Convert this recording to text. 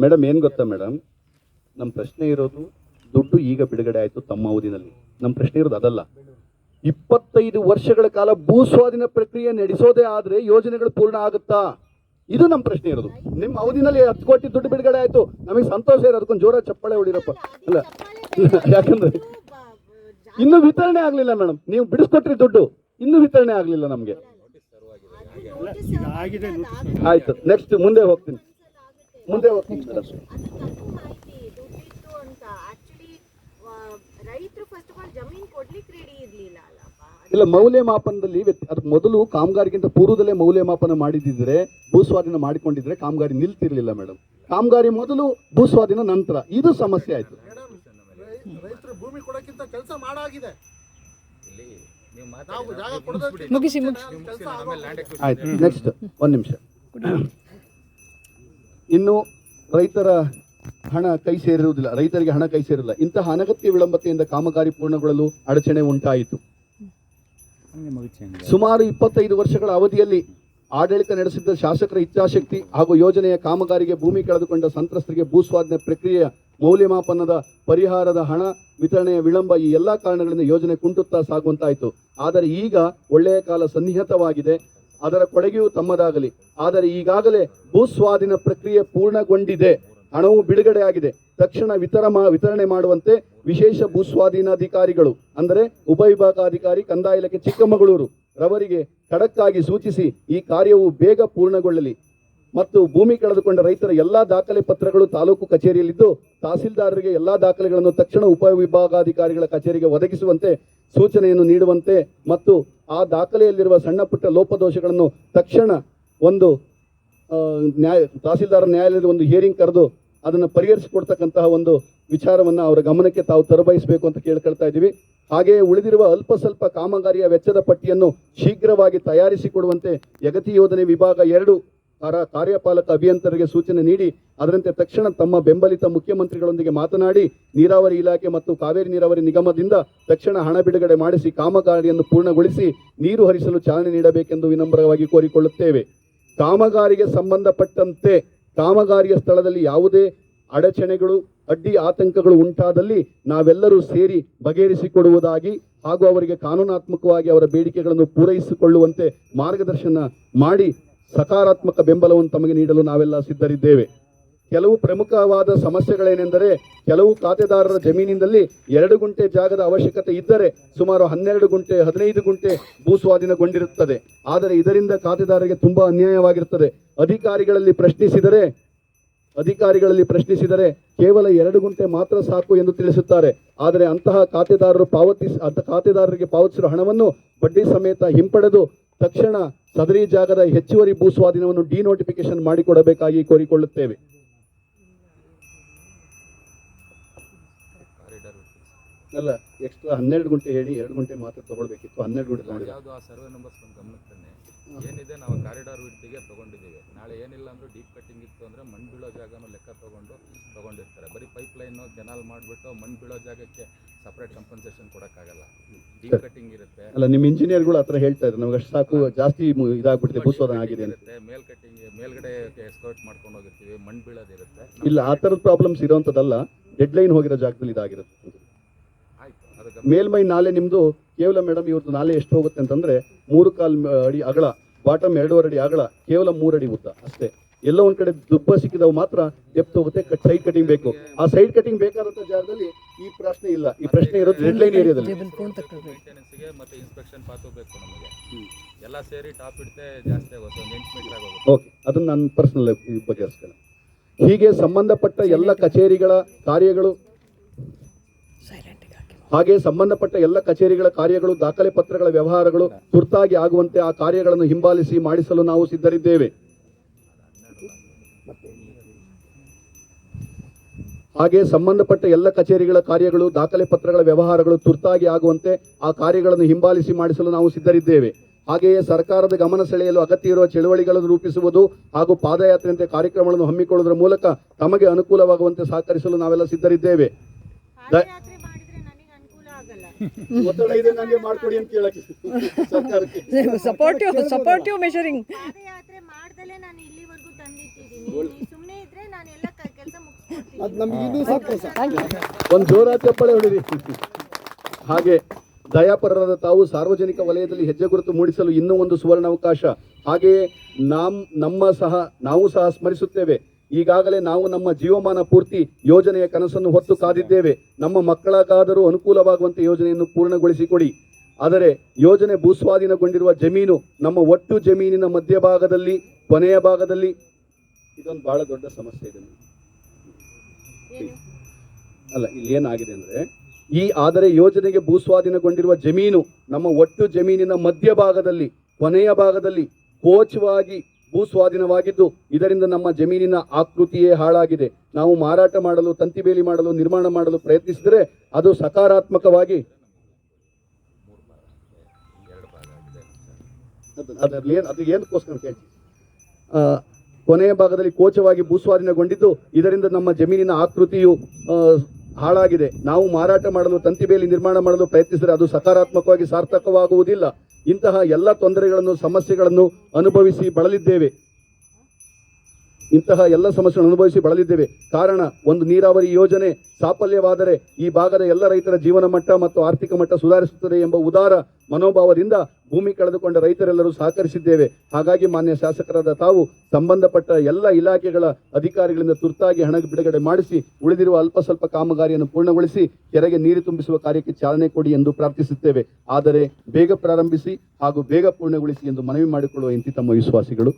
Madam ಏನು ಗೊತ್ತಾ madam, ನಮ್ಮ ಪ್ರಶ್ನೆ ಇರೋದು ದುಡ್ಡು ಈಗ ಬಿಡುಗಡೆ ಆಯಿತು ತಮ್ಮ ಅವಧಿನಲ್ಲಿ. ನಮ್ಮ ಪ್ರಶ್ನೆ ಇರೋದು ಅದಲ್ಲ. 25 ವರ್ಷಗಳ ಕಾಲ ಭೂ ಸ್ವಾಧೀನ ಪ್ರಕ್ರಿಯೆ ನಡೆಸೋದೇ ಆದರೆ ಯೋಜನೆಗಳು ಪೂರ್ಣ ಆಗುತ್ತಾ? ಇದು ನಮ್ಮ ಪ್ರಶ್ನೆ ಇರೋದು. ನಿಮ್ಮ ಅವಧಿನಲ್ಲಿ 10 ಕೋಟಿ ದುಡ್ಡು ಬಿಡುಗಡೆ ಆಯಿತು, ನಮಗೆ ಸಂತೋಷ ಇದೆ, ಅದಕ್ಕೊಂದು ಜೋರ ಚಪ್ಪಾಳೆ ಹೊಡಿರಪ್ಪ. ಅಲ್ಲ, ಯಾಕಂದ್ರೆ ಇನ್ನೂ ವಿತರಣೆ ಆಗಲಿಲ್ಲ ಮೇಡಮ್. ನೀವು ಬಿಡಿಸ್ಕೊಟ್ರಿ ದುಡ್ಡು, ಇನ್ನೂ ವಿತರಣೆ ಆಗಲಿಲ್ಲ ನಮಗೆ. ಆಯ್ತು, ನೆಕ್ಸ್ಟ್ ಮುಂದೆ ಹೋಗ್ತೀನಿ ಮೇಡಮ್. ಇಲ್ಲ, ಮೌಲ್ಯಮಾಪನದಲ್ಲಿ ಅದಕ್ಕೆ ಮೊದಲು ಕಾಮಗಾರಿಗಿಂತ ಪೂರ್ವದಲ್ಲೇ ಮೌಲ್ಯಮಾಪನ ಮಾಡಿದ್ರೆ, ಭೂಸ್ವಾಧೀನ ಮಾಡಿಕೊಂಡಿದ್ರೆ ಕಾಮಗಾರಿ ನಿಲ್ತಿರ್ಲಿಲ್ಲ ಮೇಡಮ್. ಕಾಮಗಾರಿ ಮೊದಲು, ಭೂಸ್ವಾಧೀನ ನಂತರ, ಇದು ಸಮಸ್ಯೆ ಆಯ್ತು. ರೈತರು ಭೂಮಿ ಕೊಡೋಕ್ಕಿಂತ ಕೆಲಸ ಮಾಡಾಗಿದೆ. ಆಯ್ತು, ನೆಕ್ಸ್ಟ್ ಒಂದು ನಿಮಿಷ. ಇನ್ನು ರೈತರ ಹಣ ಕೈ ಸೇರಿರುವುದಿಲ್ಲ, ರೈತರಿಗೆ ಹಣ ಕೈ ಸೇರಿಲ್ಲ. ಇಂತಹ ಅನಗತ್ಯ ವಿಳಂಬತೆಯಿಂದ ಕಾಮಗಾರಿ ಪೂರ್ಣಗೊಳ್ಳಲು ಅಡಚಣೆ ಉಂಟಾಯಿತು. ಸುಮಾರು 25 ವರ್ಷಗಳ ಅವಧಿಯಲ್ಲಿ ಆಡಳಿತ ನಡೆಸಿದ್ದ ಶಾಸಕರ ಇಚ್ಛಾಶಕ್ತಿ ಹಾಗೂ ಯೋಜನೆಯ ಕಾಮಗಾರಿಗೆ ಭೂಮಿ ಕಳೆದುಕೊಂಡ ಸಂತ್ರಸ್ತರಿಗೆ ಭೂಸ್ವಾಧೀನ ಪ್ರಕ್ರಿಯೆಯ ಮೌಲ್ಯಮಾಪನದ ಪರಿಹಾರದ ಹಣ ವಿತರಣೆಯ ವಿಳಂಬ, ಈ ಎಲ್ಲ ಕಾರಣಗಳಿಂದ ಯೋಜನೆ ಕುಂಟುತ್ತಾ ಸಾಗುವಂತಾಯಿತು. ಆದರೆ ಈಗ ಒಳ್ಳೆಯ ಕಾಲ ಸನ್ನಿಹಿತವಾಗಿದೆ, ಅದರ ಕೊಡುಗೆಯೂ ತಮ್ಮದಾಗಲಿ. ಆದರೆ ಈಗಾಗಲೇ ಭೂಸ್ವಾಧೀನ ಪ್ರಕ್ರಿಯೆ ಪೂರ್ಣಗೊಂಡಿದೆ, ಹಣವು ಬಿಡುಗಡೆಯಾಗಿದೆ. ತಕ್ಷಣ ವಿತರಣೆ ಮಾಡುವಂತೆ ವಿಶೇಷ ಭೂಸ್ವಾಧೀನಾಧಿಕಾರಿಗಳು ಅಂದರೆ ಉಪವಿಭಾಗಾಧಿಕಾರಿ ಕಂದಾಯ ಇಲಾಖೆ ಚಿಕ್ಕಮಗಳೂರು ರವರಿಗೆ ಖಡಕ್ಕಾಗಿ ಸೂಚಿಸಿ ಈ ಕಾರ್ಯವು ಬೇಗ ಪೂರ್ಣಗೊಳ್ಳಲಿ ಮತ್ತು ಭೂಮಿ ಕಳೆದುಕೊಂಡ ರೈತರ ಎಲ್ಲಾ ದಾಖಲೆ ಪತ್ರಗಳು ತಾಲೂಕು ಕಚೇರಿಯಲ್ಲಿದ್ದು ತಹಸೀಲ್ದಾರರಿಗೆ ಎಲ್ಲಾ ದಾಖಲೆಗಳನ್ನು ತಕ್ಷಣ ಉಪವಿಭಾಗಾಧಿಕಾರಿಗಳ ಕಚೇರಿಗೆ ಒದಗಿಸುವಂತೆ ಸೂಚನೆಯನ್ನು ನೀಡುವಂತೆ ಮತ್ತು ಆ ದಾಖಲೆಯಲ್ಲಿರುವ ಸಣ್ಣ ಪುಟ್ಟ ಲೋಪದೋಷಗಳನ್ನು ತಕ್ಷಣ ಒಂದು ತಹಸೀಲ್ದಾರ ನ್ಯಾಯಾಲಯದ ಒಂದು ಹಿಯರಿಂಗ್ ಕರೆದು ಅದನ್ನು ಪರಿಹರಿಸಿಕೊಡ್ತಕ್ಕಂತಹ ಒಂದು ವಿಚಾರವನ್ನು ಅವರ ಗಮನಕ್ಕೆ ತಾವು ತರಬಯಸಬೇಕು ಅಂತ ಕೇಳ್ಕೊಳ್ತಾ ಇದ್ದೀವಿ. ಹಾಗೆಯೇ ಉಳಿದಿರುವ ಅಲ್ಪ ಸ್ವಲ್ಪ ಕಾಮಗಾರಿಯ ವೆಚ್ಚದ ಪಟ್ಟಿಯನ್ನು ಶೀಘ್ರವಾಗಿ ತಯಾರಿಸಿಕೊಡುವಂತೆ ಯಗತಿ ಯೋಜನೆ ವಿಭಾಗ 2 ಕಾರ್ಯಪಾಲಕ ಅಭಿಯಂತರಿಗೆ ಸೂಚನೆ ನೀಡಿ ಅದರಂತೆ ತಕ್ಷಣ ತಮ್ಮ ಬೆಂಬಲಿತ ಮುಖ್ಯಮಂತ್ರಿಗಳೊಂದಿಗೆ ಮಾತನಾಡಿ ನೀರಾವರಿ ಇಲಾಖೆ ಮತ್ತು ಕಾವೇರಿ ನೀರಾವರಿ ನಿಗಮದಿಂದ ತಕ್ಷಣ ಹಣ ಬಿಡುಗಡೆ ಮಾಡಿಸಿ ಕಾಮಗಾರಿಯನ್ನು ಪೂರ್ಣಗೊಳಿಸಿ ನೀರು ಹರಿಸಲು ಚಾಲನೆ ನೀಡಬೇಕೆಂದು ವಿನಮ್ರವಾಗಿ ಕೋರಿಕೊಳ್ಳುತ್ತೇವೆ. ಕಾಮಗಾರಿಗೆ ಸಂಬಂಧಪಟ್ಟಂತೆ ಕಾಮಗಾರಿಯ ಸ್ಥಳದಲ್ಲಿ ಯಾವುದೇ ಅಡಚಣೆಗಳು ಅಡ್ಡಿ ಆತಂಕಗಳು ಉಂಟಾದಲ್ಲಿ ನಾವೆಲ್ಲರೂ ಸೇರಿ ಬಗೆಹರಿಸಿಕೊಡುವುದಾಗಿ ಹಾಗೂ ಅವರಿಗೆ ಕಾನೂನಾತ್ಮಕವಾಗಿ ಅವರ ಬೇಡಿಕೆಗಳನ್ನು ಪೂರೈಸಿಕೊಳ್ಳುವಂತೆ ಮಾರ್ಗದರ್ಶನ ಮಾಡಿ ಸಕಾರಾತ್ಮಕ ಬೆಂಬಲವನ್ನು ತಮಗೆ ನೀಡಲು ನಾವೆಲ್ಲ ಸಿದ್ಧರಿದ್ದೇವೆ. ಕೆಲವು ಪ್ರಮುಖವಾದ ಸಮಸ್ಯೆಗಳೇನೆಂದರೆ, ಕೆಲವು ಖಾತೆದಾರರ ಜಮೀನಿನಲ್ಲಿ 2 ಗುಂಟೆ ಜಾಗದ ಅವಶ್ಯಕತೆ ಇದ್ದರೆ ಸುಮಾರು 12 ಗುಂಟೆ 15 ಗುಂಟೆ ಭೂಸ್ವಾಧೀನಗೊಂಡಿರುತ್ತದೆ. ಆದರೆ ಇದರಿಂದ ಖಾತೆದಾರರಿಗೆ ತುಂಬಾ ಅನ್ಯಾಯವಾಗಿರುತ್ತದೆ. ಅಧಿಕಾರಿಗಳಲ್ಲಿ ಪ್ರಶ್ನಿಸಿದರೆ ಕೇವಲ 2 ಗುಂಟೆ ಮಾತ್ರ ಸಾಕು ಎಂದು ತಿಳಿಸುತ್ತಾರೆ. ಆದರೆ ಅಂತಹ ಖಾತೆದಾರರಿಗೆ ಪಾವತಿಸಿರುವ ಹಣವನ್ನು ಬಡ್ಡಿ ಸಮೇತ ಹಿಂಪಡೆದು ತಕ್ಷಣ ಸದರಿ ಜಾಗದ ಹೆಚ್ಚುವರಿ ಭೂಸ್ವಾಧೀನವನ್ನು ಡಿನೋಟಿಫಿಕೇಶನ್ ಮಾಡಿಕೊಡಬೇಕಾಗಿ ಕೋರಿಕೊಳ್ಳುತ್ತೇವೆ. ಅಲ್ಲ, ಎಕ್ಸ್ಟ್ರಾ 12 ಗುಂಟೆ ಹೇಳಿ 2 ಗುಂಟೆ ಮಾತ್ರ ತಗೊಳ್ಬೇಕಿತ್ತು. 12 ಗುಂಟೆ ಯಾವುದು ಆ ಸರ್ವೆ ನಂಬರ್ಸ್ ನಮ್ಮ ಗಮನಕ್ಕೆ ಏನಿದೆ, ನಾವು ಕಾರಿಡಾರ್ ವಿಡ್ತಿಗೆ ತೊಗೊಂಡಿದ್ದೀವಿ. ನಾಳೆ ಏನಿಲ್ಲ ಅಂದರೂ ಡೀಪ್ ಕಟ್ಟಿಂಗ್ ಇತ್ತು ಅಂದರೆ ಮಣ್ಣು ಬೀಳೋ ಜಾಗನೂ ಲೆಕ್ಕ ತೊಗೊಂಡಿರ್ತಾರೆ. ಬರೀ ಪೈಪ್ ಲೈನು ಕೆನಾಲ್ ಮಾಡಿಬಿಟ್ಟು ಮಣ್ಣು ಬೀಳೋ ಜಾಗಕ್ಕೆ ಸಪ್ರೇಟ್ ಕಂಪನ್ಸೇಷನ್ ಕೊಡೋಕ್ಕಾಗಲ್ಲ. ಡೀಪ್ ಕಟ್ಟಿಂಗ್ ಇರುತ್ತೆ. ಅಲ್ಲ, ನಿಮ್ಮ ಇಂಜಿನಿಯರ್ಗಳು ಹತ್ರ ಹೇಳ್ತಾ ಇದ್ದಾರೆ ನಮಗೆ ಅಷ್ಟು ಸಾಕು, ಜಾಸ್ತಿ ಇದಾಗ್ಬಿಟ್ಟಿದೆ, ಭೂಸ್ವಾಧೀನ ಆಗಿದೆ ಇರುತ್ತೆ. ಮೇಲ್ಗಡೆ ಎಸ್ಕೌಟ್ ಮಾಡ್ಕೊಂಡು ಹೋಗಿರ್ತೀವಿ, ಮಣ್ಣು ಬೀಳೋದಿರುತ್ತೆ. ಇಲ್ಲ, ಆ ಥರದ ಪ್ರಾಬ್ಲಮ್ಸ್ ಇರೋವಂಥದ್ದಲ್ಲ. ಡೆಡ್ ಲೈನ್ ಹೋಗಿರೋ ಜಾಗದಲ್ಲಿ ಇದಾಗಿರುತ್ತೆ. ಮೇಲ್ಮೈ ನಾಲೆ ನಿಮ್ಮದು ಕೇವಲ ಮೇಡಮ್, ಇವ್ರದ್ದು ನಾಲೆ ಎಷ್ಟು ಹೋಗುತ್ತೆ ಅಂತಂದರೆ 3.25 ಅಡಿ ಅಗಲ, ಬಾಟಮ್ 2.5 ಅಡಿ ಅಗಲ, ಕೇವಲ 3 ಅಡಿ ಉದ್ದ ಅಷ್ಟೇ. ಎಲ್ಲ ಒಂದ್ ಕಡೆ ದುಬ್ಬ ಸಿಕ್ಕಿದವು ಮಾತ್ರ ಡೆಪ್ತ್ ಹೋಗುತ್ತೆ. ಸೈಡ್ ಕಟಿಂಗ್ ಬೇಕು. ಆ ಸೈಡ್ ಕಟಿಂಗ್ ಬೇಕಾದಂತ ಜಾಗದಲ್ಲಿ ಈ ಪ್ರಶ್ನೆ ಇಲ್ಲ. ಈ ಪ್ರಶ್ನೆ ಇರೋದು ರೆಡ್ ಲೈನ್ ಏರಿಯಾದಲ್ಲಿ. ಮತ್ತೆ ಇನ್ಸ್ಪೆಕ್ಷನ್ ಪಾತ್ ಬೇಕು ನಮಗೆ. ಎಲ್ಲ ಸೇರಿ ಟಾಪ್ ಇಡ್ತೆ ಜಾಸ್ತಿ ಆಗುತ್ತೆ, 1 ಇಂಚ್ ಮೀಟರ್ ಆಗುತ್ತೆ. ಓಕೆ, ಅದನ್ನ ನಾನು ಪರ್ಸನಲ್ ಬಗೆಹರಿಸ್ಕೊಳ್ಳ. ಹೀಗೆ ಸಂಬಂಧಪಟ್ಟ ಎಲ್ಲ ಕಚೇರಿಗಳ ಕಾರ್ಯಗಳು ದಾಖಲೆ ಪತ್ರಗಳ ವ್ಯವಹಾರಗಳು ತುರ್ತಾಗಿ ಆಗುವಂತೆ ಆ ಕಾರ್ಯಗಳನ್ನು ಹಿಂಬಾಲಿಸಿ ಮಾಡಿಸಲು ನಾವು ಸಿದ್ಧರಿದ್ದೇವೆ. ಹಾಗೆ ಸಂಬಂಧಪಟ್ಟ ಎಲ್ಲ ಕಚೇರಿಗಳ ಕಾರ್ಯಗಳು ದಾಖಲೆ ಪತ್ರಗಳ ವ್ಯವಹಾರಗಳು ತುರ್ತಾಗಿ ಆಗುವಂತೆ ಆ ಕಾರ್ಯಗಳನ್ನು ಹಿಂಬಾಲಿಸಿ ಮಾಡಿಸಲು ನಾವು ಸಿದ್ಧರಿದ್ದೇವೆ. ಹಾಗೆಯೇ ಸರ್ಕಾರದ ಗಮನ ಸೆಳೆಯಲು ಅಗತ್ಯ ಇರುವ ಚಳುವಳಿಗಳನ್ನು ರೂಪಿಸುವುದು ಹಾಗೂ ಪಾದಯಾತ್ರೆಯಂತೆ ಕಾರ್ಯಕ್ರಮಗಳನ್ನು ಹಮ್ಮಿಕೊಳ್ಳುವುದರ ಮೂಲಕ ತಮಗೆ ಅನುಕೂಲವಾಗುವಂತೆ ಸಹಕರಿಸಲು ನಾವೆಲ್ಲ ಸಿದ್ಧರಿದ್ದೇವೆ. ಒತ್ತಡ ಇದೆ ನನಗೆ ಮಾಡ್ಕೊಡಿ ಅಂತ ಕೇಳಕ್ಕೆ ಸರ್ಕಾರಕ್ಕೆ. Supportive measuring. ಪಾದಯಾತ್ರೆ ಮಾಡ್ದಲೇ ನಾನು ಇಲ್ಲಿವರೆಗೂ ತಂದಿಟ್ಟಿದ್ದೀನಿ. ಸುಮ್ಮನೆ ಇದ್ರೆ ನಾನೆಲ್ಲ ಅದು ನಮ್ಗೆ ಇನ್ನೂ ಸಂತೋಷ. ಒಂದು ಜೋರಾದ ಚಪ್ಪಾಳೆ ಹೊಡಿರಿ. ಹಾಗೆ ದಯಾಪರರಾದ ತಾವು ಸಾರ್ವಜನಿಕ ವಲಯದಲ್ಲಿ ಹೆಜ್ಜೆ ಗುರುತು ಮೂಡಿಸಲು ಇನ್ನೂ ಒಂದು ಸುವರ್ಣಾವಕಾಶ. ಹಾಗೆಯೇ ನಾವು ಸಹ ಸ್ಮರಿಸುತ್ತೇವೆ. ಈಗಾಗಲೇ ನಾವು ನಮ್ಮ ಜೀವಮಾನ ಪೂರ್ತಿ ಯೋಜನೆಯ ಕನಸನ್ನು ಹೊತ್ತು ಕಾದಿದ್ದೇವೆ. ನಮ್ಮ ಮಕ್ಕಳಿಗಾದರೂ ಅನುಕೂಲವಾಗುವಂತೆ ಯೋಜನೆಯನ್ನು ಪೂರ್ಣಗೊಳಿಸಿಕೊಡಿ. ಆದರೆ ಯೋಜನೆ ಭೂಸ್ವಾಧೀನಗೊಂಡಿರುವ ಜಮೀನು ನಮ್ಮ ಒಟ್ಟು ಜಮೀನಿನ ಮಧ್ಯಭಾಗದಲ್ಲಿ, ಕೊನೆಯ ಭಾಗದಲ್ಲಿ, ಇದೊಂದು ಬಹಳ ದೊಡ್ಡ ಸಮಸ್ಯೆ ಇದೆ. ಅಲ್ಲ, ಇಲ್ಲಿ ಏನಾಗಿದೆ ಅಂದ್ರೆ, ಆದರೆ ಯೋಜನೆಗೆ ಭೂಸ್ವಾಧೀನಗೊಂಡಿರುವ ಜಮೀನು ನಮ್ಮ ಒಟ್ಟು ಜಮೀನಿನ ಮಧ್ಯಭಾಗದಲ್ಲಿ, ಕೊನೆಯ ಭಾಗದಲ್ಲಿ ಕೋಚವಾಗಿ ಭೂಸ್ವಾಧೀನವಾಗಿದ್ದು, ಇದರಿಂದ ನಮ್ಮ ಜಮೀನಿನ ಆಕೃತಿಯೇ ಹಾಳಾಗಿದೆ. ನಾವು ಮಾರಾಟ ಮಾಡಲು, ತಂತಿಬೇಲಿ ಮಾಡಲು, ನಿರ್ಮಾಣ ಮಾಡಲು ಪ್ರಯತ್ನಿಸಿದರೆ ಅದು ಸಕಾರಾತ್ಮಕವಾಗಿ ಅದು ಏನಕ್ಕೋಸ್ಕರ ಕೇಳಿ, ಕೊನೆಯ ಭಾಗದಲ್ಲಿ ಕೋಚವಾಗಿ ಭೂಸ್ವಾಧೀನಗೊಂಡಿದ್ದು, ಇದರಿಂದ ನಮ್ಮ ಜಮೀನಿನ ಆಕೃತಿಯು ಹಾಳಾಗಿದೆ. ನಾವು ಮಾರಾಟ ಮಾಡಲು, ತಂತಿಬೇಲಿ ನಿರ್ಮಾಣ ಮಾಡಲು ಪ್ರಯತ್ನಿಸಿದರೆ ಅದು ಸಕಾರಾತ್ಮಕವಾಗಿ ಸಾರ್ಥಕವಾಗುವುದಿಲ್ಲ. ಇಂತಹ ಎಲ್ಲ ತೊಂದರೆಗಳನ್ನು, ಸಮಸ್ಯೆಗಳನ್ನು ಅನುಭವಿಸಿ ಬಳಲಿದ್ದೇವೆ. ಕಾರಣ, ಒಂದು ನೀರಾವರಿ ಯೋಜನೆ ಸಾಫಲ್ಯವಾದರೆ ಈ ಭಾಗದ ಎಲ್ಲ ರೈತರ ಜೀವನ ಮಟ್ಟ ಮತ್ತು ಆರ್ಥಿಕ ಮಟ್ಟ ಸುಧಾರಿಸುತ್ತದೆ ಎಂಬ ಉದಾರ ಮನೋಭಾವದಿಂದ ಭೂಮಿ ಕಳೆದುಕೊಂಡ ರೈತರೆಲ್ಲರೂ ಸಹಕರಿಸಿದ್ದೇವೆ. ಹಾಗಾಗಿ ಮಾನ್ಯ ಶಾಸಕರಾದ ತಾವು ಸಂಬಂಧಪಟ್ಟ ಎಲ್ಲ ಇಲಾಖೆಗಳ ಅಧಿಕಾರಿಗಳಿಂದ ತುರ್ತಾಗಿ ಹಣ ಬಿಡುಗಡೆ ಮಾಡಿಸಿ ಉಳಿದಿರುವ ಅಲ್ಪ ಸ್ವಲ್ಪ ಕಾಮಗಾರಿಯನ್ನು ಪೂರ್ಣಗೊಳಿಸಿ ಕೆರೆಗೆ ನೀರು ತುಂಬಿಸುವ ಕಾರ್ಯಕ್ಕೆ ಚಾಲನೆ ಕೊಡಿ ಎಂದು ಪ್ರಾರ್ಥಿಸುತ್ತೇವೆ. ಆದರೆ ಬೇಗ ಪ್ರಾರಂಭಿಸಿ ಹಾಗೂ ಬೇಗ ಪೂರ್ಣಗೊಳಿಸಿ ಎಂದು ಮನವಿ ಮಾಡಿಕೊಳ್ಳುವ ಇಂತಿ ತಮ್ಮ ವಿಶ್ವಾಸಿಗಳು.